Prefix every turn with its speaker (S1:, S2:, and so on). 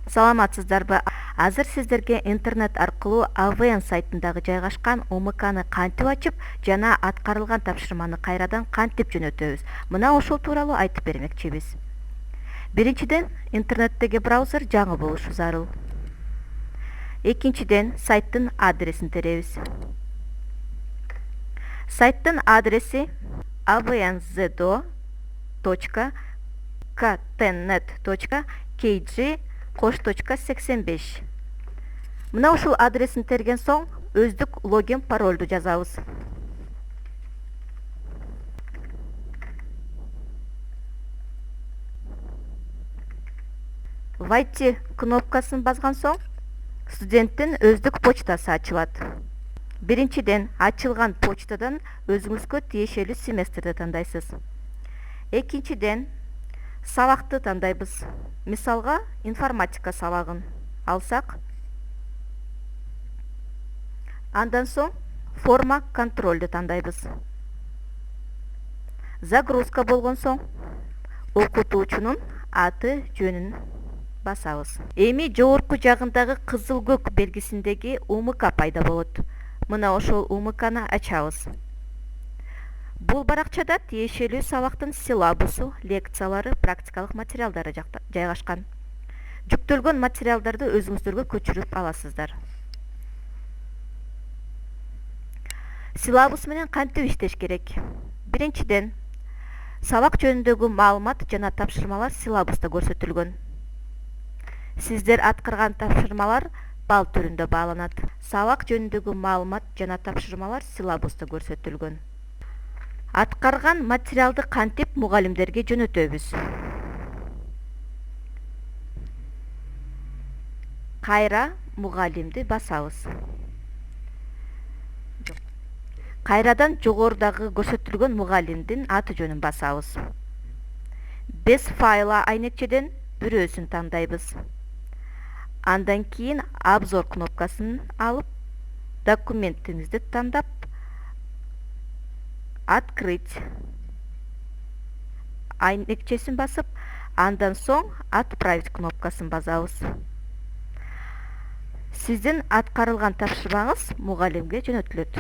S1: Саламатсыздарбы? Азыр сиздерге интернет аркылуу AVN сайтындагы жайгашкан УМКны кантип ачып жана аткарылган тапшырманы кайрадан кантип жөнөтөбүз? Мына ошол тууралуу айтып бермекчибиз. Биринчиден, интернеттеги браузер жаңы болушу зарыл. Экинчиден, сайттын адресин теребиз. Сайттын адреси avnz.ktnet.kg/85. Мына ушул адресин терген соң өздүк логин паролду жазабыз. Войти кнопкасын баскан соң студенттин өздүк почтасы ачылат. Биринчиден, ачылган почтадан өзүңүзгө тиешелүү семестрди тандайсыз. Экинчиден, сабакты тандайбыз. Мисалга, информатика сабагын алсак. Андан соң форма контролду тандайбыз. Загрузка болгон соң окутуучунун аты жөнүн басабыз. Эми жогорку жагындагы кызыл көк белгисиндеги УМК пайда болот. Мына ошол УМКны ачабыз. Бул баракчада тиешелүү сабактын силабусу, лекциялары, практикалык материалдары жайгашкан. Жүктөлгөн материалдарды өзүңүздөргө көчүрүп аласыздар. Силабус менен кантип иштеш керек? Биринчиден, сабак жөнүндөгү маалымат жана тапшырмалар силабуста көрсөтүлгөн. Сиздер аткарган тапшырмалар балл түрүндө бааланат. Сабак жөнүндөгү маалымат жана тапшырмалар силабуста көрсөтүлгөн. Аткарган материалды кантип мугалимдерге жөнөтөбүз? Кайра мугалимди басабыз. Кайрадан жогорудагы көрсөтүлгөн мугалимдин аты жөнүн басабыз. Без файла айнекчеден бирөөсүн тандайбыз. Андан кийин обзор кнопкасын алып, документиңизди тандап, открыть айнекчесин басып, андан соң отправить кнопкасын басабыз. Сиздин аткарылган тапшырмаңыз мугалимге жөнөтүлөт.